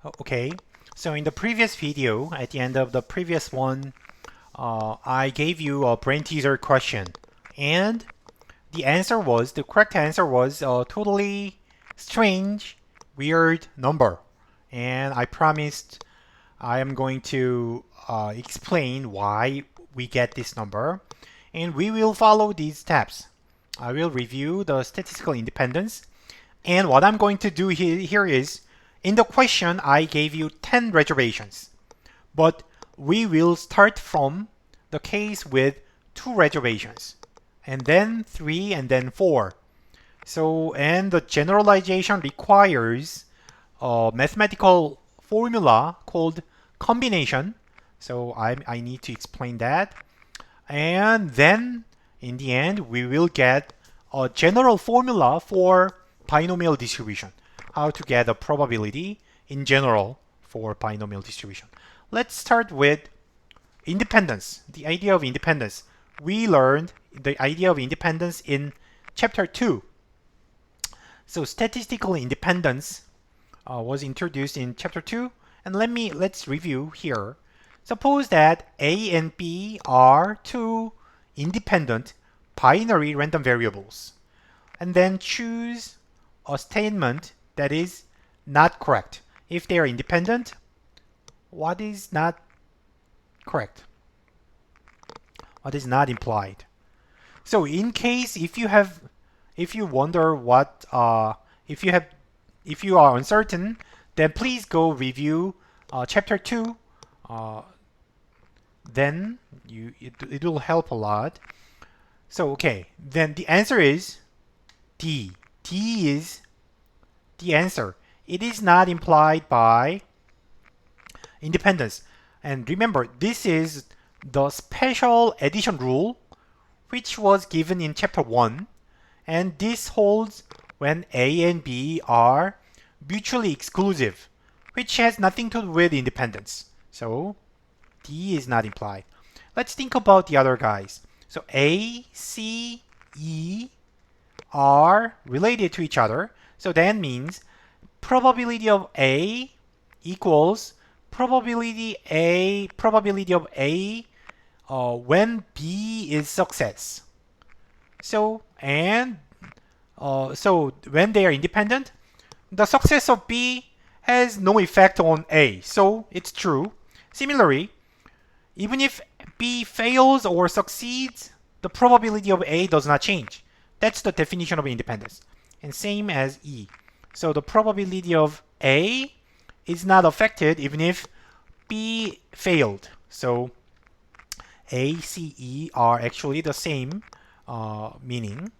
Okay, so in the previous video, at the end of the previous one, I gave you a brain teaser question, and the correct answer was a totally strange, weird number. And I promised I am going to explain why we get this number, and we will follow these steps. I will review the statistical independence, and what I'm going to do here is, in the question, I gave you 10 reservations, but we will start from the case with 2 reservations, and then 3, and then 4. So, and the generalization requires a mathematical formula called combination. So I need to explain that. And then in the end, we will get a general formula for binomial distribution. How to get a probability in general for binomial distribution. Let's start with independence, the idea of independence. We learned the idea of independence in chapter 2. So statistical independence was introduced in chapter 2, and let's review here. Suppose that A and B are two independent binary random variables, and then choose a statement that is not correct. If they are independent, what is not correct? What is not implied? So in case if you wonder what if you are uncertain, then please go review chapter 2. Then it will help a lot. So okay, then the answer is D. D is the answer. It is not implied by independence. And remember, this is the special addition rule which was given in chapter 1, and this holds when A and B are mutually exclusive, which has nothing to do with independence. So D is not implied. Let's think about the other guys. So A, C, E are related to each other. So that means probability of A equals probability of A when B is success. So so when they are independent, the success of B has no effect on A. So it's true. Similarly, even if B fails or succeeds, the probability of A does not change. That's the definition of independence. And same as E. So the probability of A is not affected even if B failed. So A, C, E are actually the same meaning.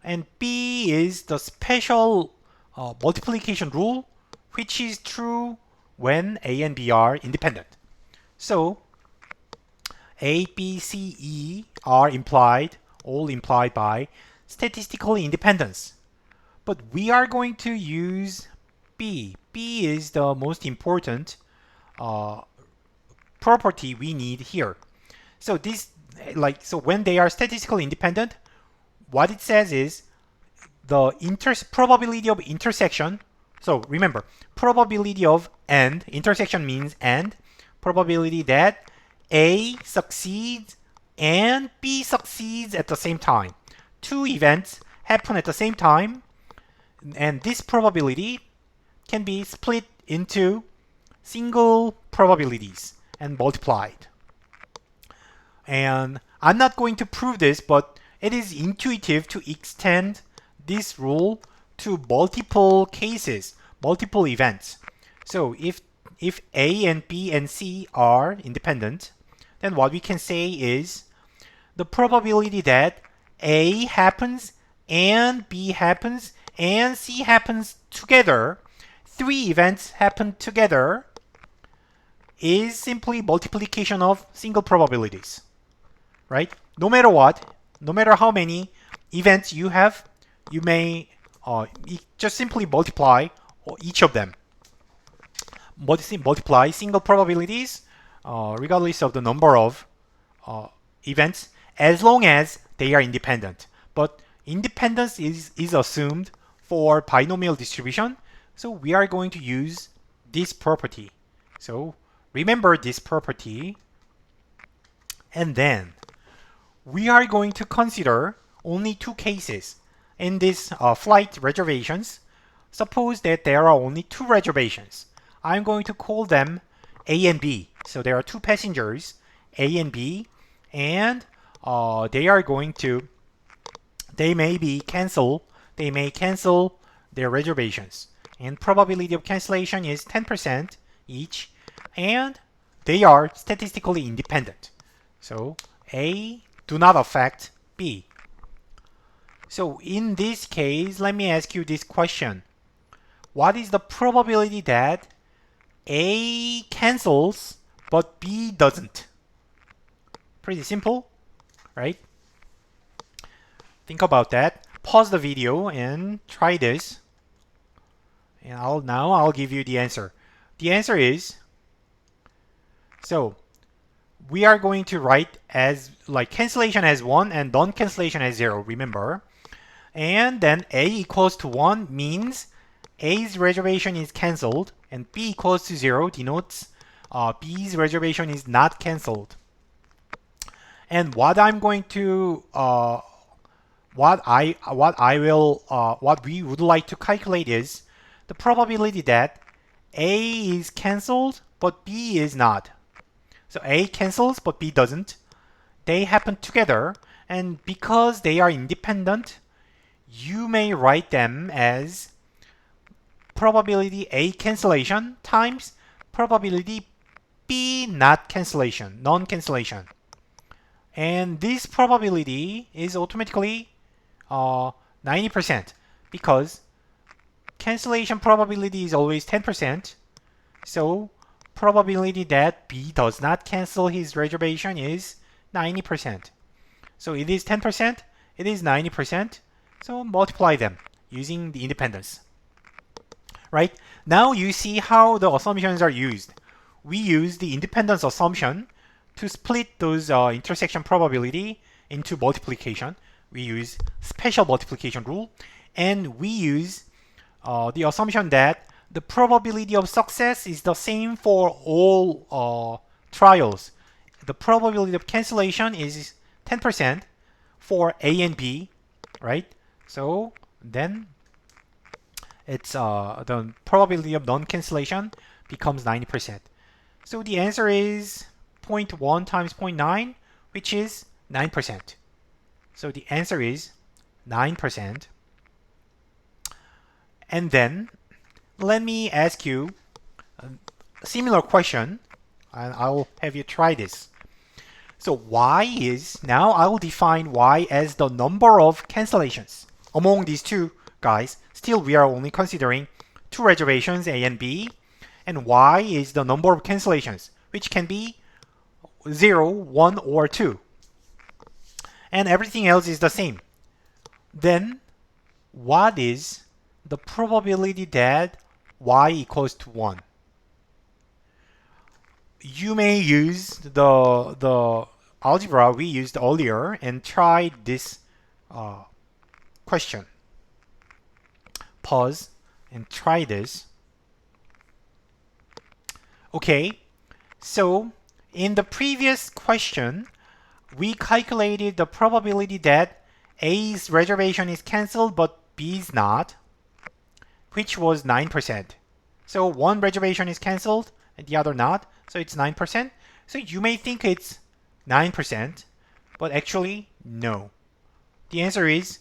And B is the special multiplication rule, which is true when A and B are independent. So A, B, C, E are all implied by statistical independence. But we are going to use B. B is the most important property we need here. So so when they are statistically independent, what it says is the probability of intersection. So remember, probability of and, intersection means and, probability that A succeeds and B succeeds at the same time. Two events happen at the same time, and this probability can be split into single probabilities and multiplied. And I'm not going to prove this, but it is intuitive to extend this rule to multiple cases, multiple events. So if A and B and C are independent, then what we can say is the probability that A happens and B happens and C happens together, 3 events happen together, is simply multiplication of single probabilities, right? No matter what, no matter how many events you have, you may just simply multiply each of them. Multiply single probabilities regardless of the number of events, as long as they are independent. But independence is assumed for binomial distribution, so we are going to use this property. So remember this property. And then we are going to consider only two cases in this flight reservations. Suppose that there are only two reservations. I'm going to call them A and B. So there are two passengers, A and B, and they may cancel their reservations. And probability of cancellation is 10% each, and they are statistically independent. So A do not affect B. So in this case, let me ask you this question. What is the probability that A cancels but B doesn't? Pretty simple, right? Think about that. Pause the video and try this. And I'll give you the answer. The answer is, so we are going to write as like cancellation as 1 and non-cancellation as 0, remember? And then A equals to 1 means A's reservation is cancelled, and B equals to 0 denotes B's reservation is not cancelled. And what we would like to calculate is the probability that A is cancelled but B is not. So A cancels but B doesn't. They happen together, and because they are independent, you may write them as probability A cancellation times probability B not cancellation, non-cancellation. And this probability is automatically 90% because cancellation probability is always 10%. So probability that B does not cancel his reservation is 90%. So it is 10%, it is 90%. So multiply them using the independence. Right? Now you see how the assumptions are used. We use the independence assumption to split those intersection probability into multiplication. We use special multiplication rule, and we use the assumption that the probability of success is the same for all trials. The probability of cancellation is 10% for A and B, right? So then it's the probability of non-cancellation becomes 90%. So the answer is 0.1 times 0.9, which is 9%. So the answer is 9%. And then let me ask you a similar question, and I'll have you try this. So now I will define Y as the number of cancellations among these two guys. Still, we are only considering two reservations, A and B, and Y is the number of cancellations, which can be 0, 1, or 2. And everything else is the same. Then, what is the probability that Y equals to 1? You may use the algebra we used earlier and try this question. Pause and try this. Okay, so in the previous question, we calculated the probability that A's reservation is cancelled but B's not, which was 9%. So one reservation is cancelled and the other not, so it's 9%. So you may think it's 9%, but actually, no. The answer is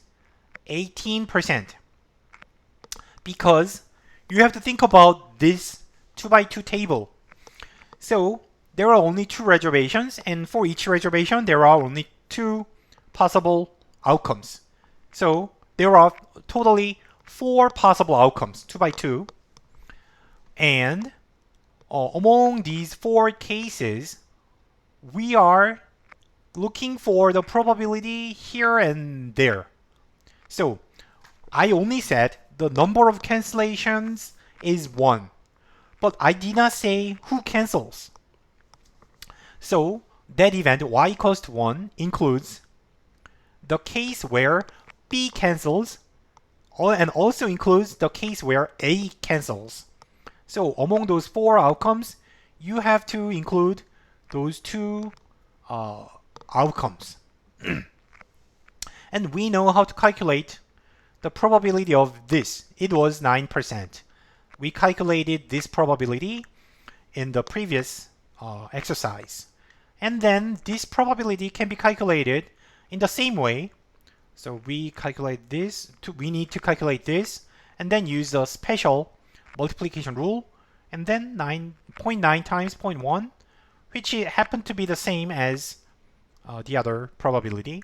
18%. Because you have to think about this 2x2 table. So there are only two reservations, and for each reservation, there are only two possible outcomes. So there are totally 4 possible outcomes, 2x2. And among these 4 cases, we are looking for the probability here and there. So I only said the number of cancellations is 1, but I did not say who cancels. So that event Y equals to 1 includes the case where B cancels and also includes the case where A cancels. So among those 4 outcomes, you have to include those 2 outcomes. And we know how to calculate the probability of this. It was 9%. We calculated this probability in the previous exercise. And then this probability can be calculated in the same way. So we calculate this, we need to calculate this, and then use the special multiplication rule, and then 9.9 times 0.1, which happened to be the same as the other probability.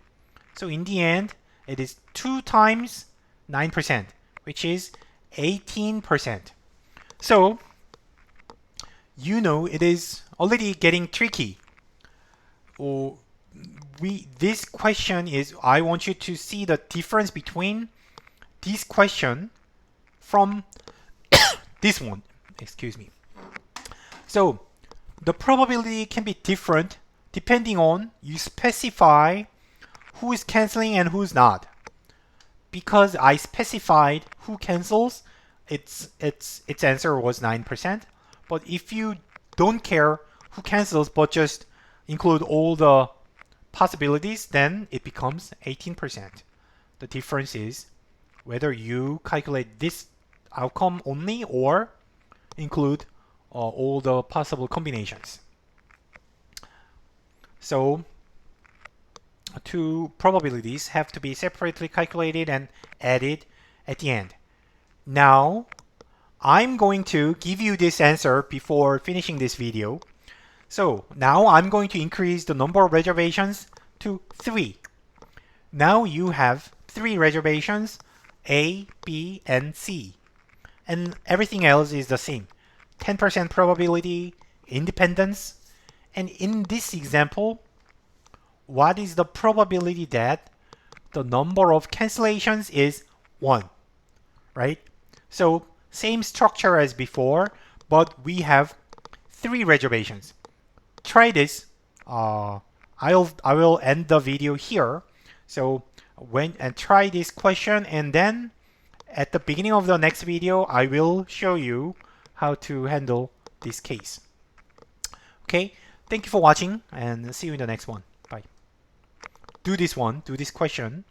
So in the end, it is 2 times 9%, which is 18%. So you know it is already getting tricky. This question is, I want you to see the difference between this question from this one. Excuse me. So the probability can be different depending on you specify who is canceling and who's not. Because I specified who cancels, its answer was 9%. But if you don't care who cancels but just include all the possibilities, then it becomes 18%. The difference is whether you calculate this outcome only or include all the possible combinations. So 2 probabilities have to be separately calculated and added at the end. Now, I'm going to give you this answer before finishing this video. So now I'm going to increase the number of reservations to 3. Now you have 3 reservations, A, B, and C. And everything else is the same. 10% probability, independence. And in this example, what is the probability that the number of cancellations is 1, right? So same structure as before, but we have 3 reservations. Try this. I will end the video here. So try this question, and then at the beginning of the next video, I will show you how to handle this case. Okay, thank you for watching, and see you in the next one. Bye. Do this question.